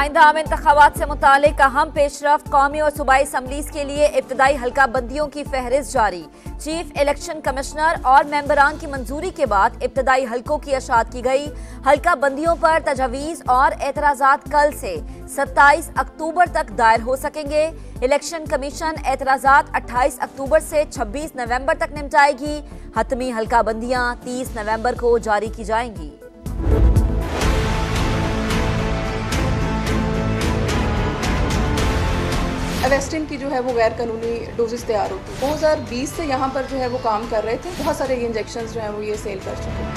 आइंदा आम इंतखाबात से मुतालिक अहम पेशरफ्त कौमी और सूबाई असम्बलीज के लिए इब्तदाई हल्का बंदियों की फहरिस्त जारी। चीफ इलेक्शन कमिश्नर और मेंबरान की मंजूरी के बाद इब्तदाई हल्कों की अशात की गई। हल्का बंदियों पर तजवीज़ और एतराज़ात कल से 27 अक्टूबर तक दायर हो सकेंगे। इलेक्शन कमीशन एतराज़ात 28 अक्टूबर से 26 नवंबर तक निपटाएगी। हतमी हल्का बंदियां 30 नवंबर को जारी की जाएंगी। एवेस्टिन की जो है वो गैर कानूनी डोजेस तैयार होती है। 2020 से यहाँ पर जो है वो काम कर रहे थे। बहुत सारे इंजेक्शंस जो हैं वो ये सेल कर चुके हैं।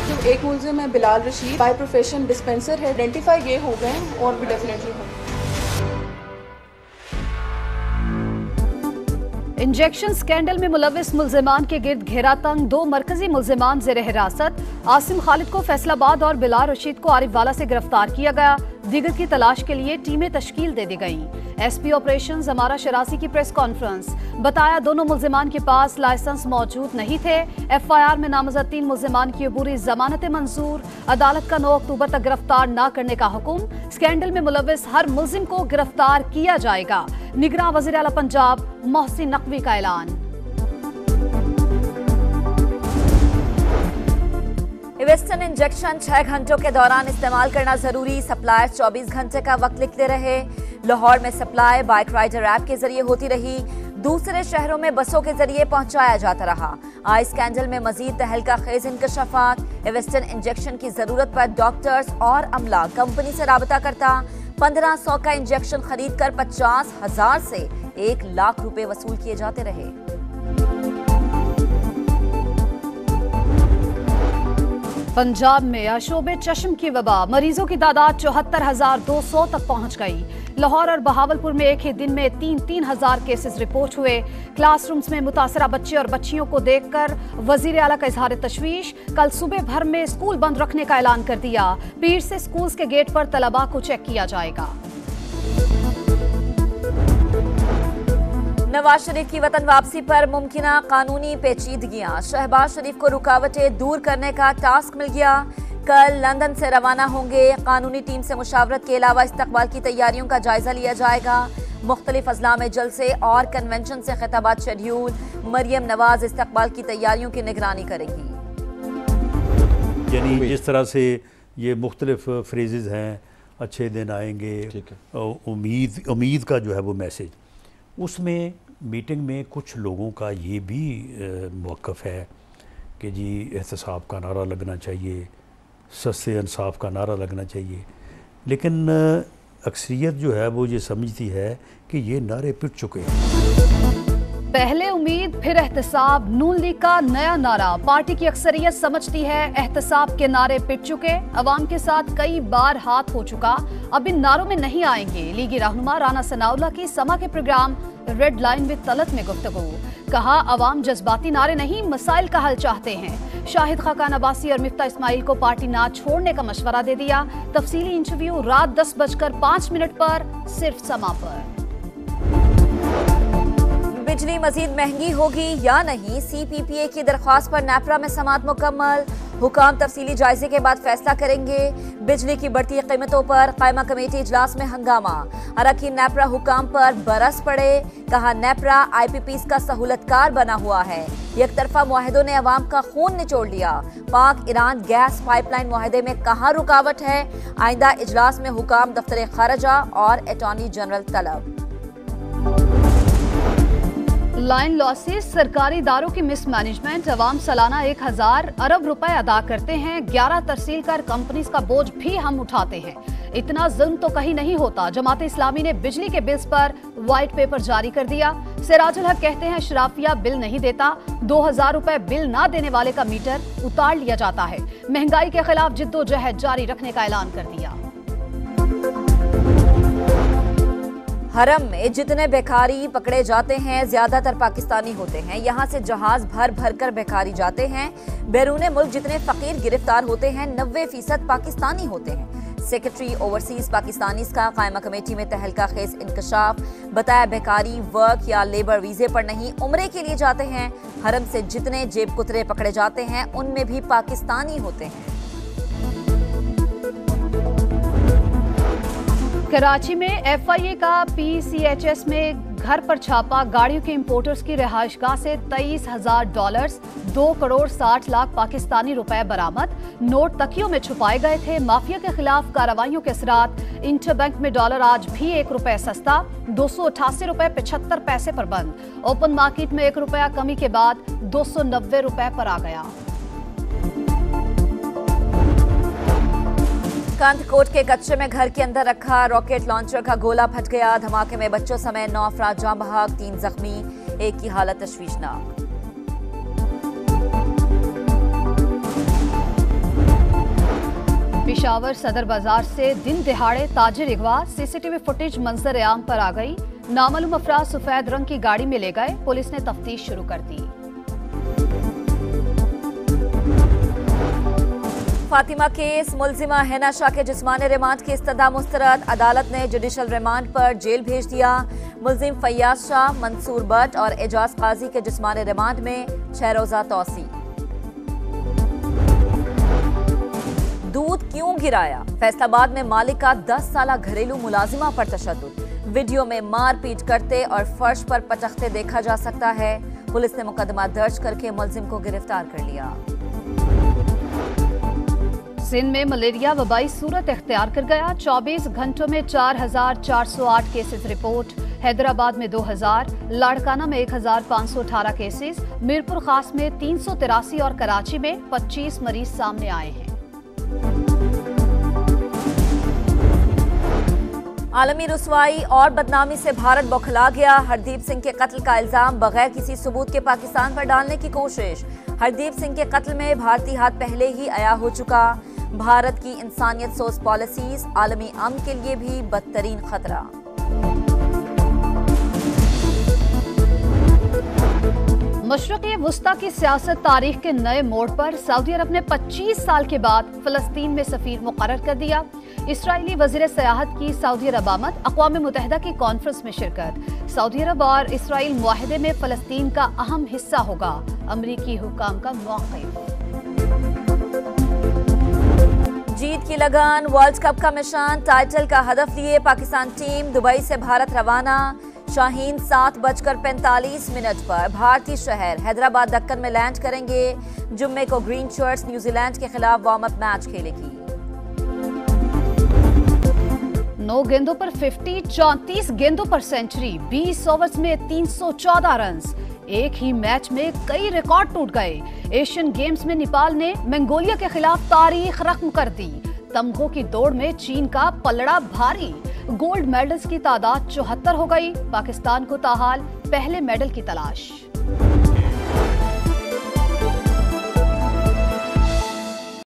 जो एक मुलजिम है Bilal Rashid, by profession dispenser है, आइडेंटिफाई ये हो गए हैं और भी डेफिनेटली होंगे। इंजेक्शन स्कैंडल में मुलविस मुल्जिमान के गिर्द घेरा तंग, 2 मरकजी मुल्जिमान ज़ेर हिरासत। आसिम खालिद को फैसलाबाद और बिलाल रशीद को आरिफवाला से गिरफ्तार किया गया। दीगर की तलाश के लिए टीमें तश्कील दे दी गईं। एसपी ऑपरेशन जमारा शरासी की प्रेस कॉन्फ्रेंस, बताया दोनों मुल्जिमान के पास लाइसेंस मौजूद नहीं थे। एफआईआर में नामजद 3 मुल्जिमान की अबूरी जमानत मंजूर। अदालत का 9 अक्टूबर तक गिरफ्तार न करने का हुक्म। स्कैंडल में मुलविस हर मुल्जिम को गिरफ्तार किया जाएगा। निगरान वज़ीर आला पंजाब मोहसिन नकवी का ऐलान। एवेस्टिन इंजेक्शन 6 घंटों के दौरान इस्तेमाल करना जरूरी। सप्लायर 24 घंटे का वक्त लिखते रहे। लाहौर में सप्लाई बाइक राइडर ऐप के जरिए होती रही। दूसरे शहरों में बसों के जरिए पहुंचाया जाता रहा। आई स्कैंडल में मजीद तहलका खेज इंकशाफात। एवेस्टिन इंजेक्शन की जरूरत पर डॉक्टर्स और अमला कंपनी से राबता करता। 1500 का इंजेक्शन खरीद कर 50,000 से 1 लाख रुपए वसूल किए जाते रहे। पंजाब में अशोबे चश्म की वबा, मरीजों की तादाद 74,200 तक पहुंच गई। लाहौर और बहावलपुर में एक ही दिन में 3-3 हजार केसेस रिपोर्ट हुए। क्लासरूम्स में मुतासरा बच्चे और बच्चियों को देखकर वजीर आला का इजहार तशवीश। कल सुबह भर में स्कूल बंद रखने का ऐलान कर दिया। पीर से स्कूल्स के गेट पर तलबा को चेक किया जाएगा। नवाज शरीफ की वतन वापसी पर मुमकिना कानूनी पेचीदगियां। शहबाज शरीफ को रुकावटें दूर करने का टास्क मिल गया। कल लंदन से रवाना होंगे। कानूनी टीम से मुशावरत के अलावा इस्तकबाल की तैयारियों का जायजा लिया जाएगा। मुख्तलिफ अजला में जलसे और कन्वेंशन से खिताबात शेड्यूल। मरियम नवाज इस्तकबाल की तैयारियों की निगरानी करेंगी। यानी जिस तरह से ये मुख्तलिफ फ्रेजेस हैं, अच्छे दिन आएंगे, उम्मीद का जो है वो मैसेज, उसमें मीटिंग में कुछ लोगों का ये भी मौक़िफ़ है कि जी एहतसाब का नारा लगना चाहिए, सस्ते इंसाफ का नारा लगना चाहिए। लेकिन अक्सरियत जो है वो ये समझती है कि ये नारे पिट चुके हैं। पहले उम्मीद फिर एहतसाब, नून लीग का नया नारा। पार्टी की अक्सरियत समझती है एहतसाब के नारे पिट चुके, अवाम के साथ कई बार हाथ हो चुका, अब इन नारों में नहीं आएंगे। लीगी रहनुमा राना सनाउल्लाह की समा के programme red line with Talat में गुफ्तगू। कहा अवाम जज्बाती नारे नहीं, मसाइल का हल चाहते हैं। शाहिद खाकान अब्बासी और मिफ्ता इस्माइल को पार्टी ना छोड़ने का मशवरा दे दिया। तफसीली इंटरव्यू रात 10:05 पर सिर्फ समा पर। बिजली मजीद महंगी होगी या नहीं, CPPA की दरख्वास्त पर नेपरा में समाअत मुकम्मल। हुकाम तफसीली जायजे के बाद फैसला करेंगे। बिजली की बढ़ती कीमतों पर कायमा कमेटी इजलास में हंगामा। अरकान नेपरा हुकाम पर बरस पड़े। कहा नेपरा IPPs का सहूलतकार बना हुआ है। एक तरफा मुआहदों ने अवाम का खून निचोड़ लिया। पाक ईरान गैस पाइपलाइन मुआहदे में कहाँ रुकावट है। आइंदा इजलास में हुकाम दफ्तर खारजा और अटॉर्नी जनरल तलब। लाइन लॉसेस, सरकारी इदारों की मिसमैनेजमेंट। अवाम सालाना 1000 अरब रुपए अदा करते हैं। 11 तरसील कर कंपनीज का बोझ भी हम उठाते हैं। इतना जुल्म तो कहीं नहीं होता। जमात इस्लामी ने बिजली के बिल्स पर व्हाइट पेपर जारी कर दिया। सिराजुल हक कहते हैं शराफिया बिल नहीं देता। 2000 रुपए बिल ना देने वाले का मीटर उतार लिया जाता है। महंगाई के खिलाफ जिद्दोजहद जारी रखने का ऐलान कर दिया। हरम में जितने भिखारी पकड़े जाते हैं ज्यादातर पाकिस्तानी होते हैं। यहाँ से जहाज भर भर कर भिखारी जाते हैं। बैरून मुल्क जितने फकीर गिरफ्तार होते हैं 90% पाकिस्तानी होते हैं। सेक्रेटरी ओवरसीज पाकिस्तानी का कायमा कमेटी में तहलका खेज इंकशाफ। बताया भिखारी वर्क या लेबर वीजे पर नहीं, उम्रे के लिए जाते हैं। हरम से जितने जेब कुतरे पकड़े जाते हैं उनमें भी पाकिस्तानी होते हैं। कराची में FIA का PCHS में घर पर छापा, गाड़ियों के इंपोर्टर्स की रिहाइशगाह से $23,000, 2 करोड़ 60 लाख पाकिस्तानी रुपए बरामद। नोट तकियों में छुपाए गए थे। माफिया के खिलाफ कार्रवाइयों के असरात। इंटरबैंक में डॉलर आज भी ₹1 सस्ता, 288 रुपए 75 पैसे पर बंद। ओपन मार्केट में ₹1 कमी के बाद 290 रुपए पर आ गया। कांधकोट के कच्चे में घर के अंदर रखा रॉकेट लॉन्चर का गोला फट गया। धमाके में बच्चों समेत 9 अफराद जाँ बहक, 3 जख्मी, एक की हालत तशवीशनाक। पेशावर सदर बाजार से दिन दिहाड़े ताजिर अगवा, CCTV फुटेज मंजर आम पर आ गई। नामालूम अफराद सफेद रंग की गाड़ी में ले गए। पुलिस ने तफ्तीश शुरू कर दी। फातिमा केस, मुलजिमा हैना शाह के जिस्मानी रिमांड की इस्तदा मुस्तरद। अदालत ने जुडिशल रिमांड पर जेल भेज दिया। मुलजिम फैयाज शाह, मंसूर भट्ट और एजाज काजी के जिस्मानी रिमांड में 6 रोजा तौसी। दूध क्यों गिराया? फैसलाबाद में मालिक का 10 साला घरेलू मुलाजिमा पर तशद्दुद। वीडियो में मारपीट करते और फर्श पर पटकते देखा जा सकता है। पुलिस ने मुकदमा दर्ज करके मुलजिम को गिरफ्तार कर लिया। सिंध में मलेरिया वबाई सूरत इख्तियार कर गया। 24 घंटों में 4,408 केसेस रिपोर्ट। हैदराबाद में 2,000, लाड़काना में 1,518 केसेस, मीरपुर खास में 383 और कराची में 25 मरीज सामने आए हैं। आलमी रुसवाई और बदनामी से भारत बौखला गया। हरदीप सिंह के कत्ल का इल्जाम बगैर किसी सबूत के पाकिस्तान पर डालने की कोशिश। हरदीप सिंह के कत्ल में भारतीय हाथ पहले ही अया हो चुका। भारत की इंसानियत सोच पॉलिसीज आलमी अमन के लिए भी बदतरीन खतरा। मशरक़ी वुस्ता की सियासत तारीख के नए मोड़ पर। सऊदी अरब ने 25 साल के बाद फ़लस्तीन में सफ़ीर मुकर्रर कर दिया। इसराइली वज़ीर सयाहत की सऊदी अरब आमद। अक़वाम मुत्तहिदा की कॉन्फ्रेंस में शिरकत। सऊदी अरब और इसराइल मुआहदे में फ़लस्तीन का अहम हिस्सा होगा। अमरीकी हुकाम का मौक़िफ़। जीत की लगन, वर्ल्ड कप का मिशन, टाइटल का हदफ लिए पाकिस्तान टीम दुबई से भारत रवाना। शाहीन 7:45 पर भारतीय शहर हैदराबाद दक्कन में लैंड करेंगे। जुम्मे को ग्रीन शर्ट्स न्यूजीलैंड के खिलाफ वार्म अप मैच खेलेगी। 9 गेंदों पर 50, 34 गेंदों पर सेंचुरी, 20 ओवर्स में 314 रन। एक ही मैच में कई रिकॉर्ड टूट गए। एशियन गेम्स में नेपाल ने मंगोलिया के खिलाफ तारीख रकम कर दी। तमगों की दौड़ में चीन का पलड़ा भारी। गोल्ड मेडल्स की तादाद 74 हो गई। पाकिस्तान को ताहाल पहले मेडल की तलाश।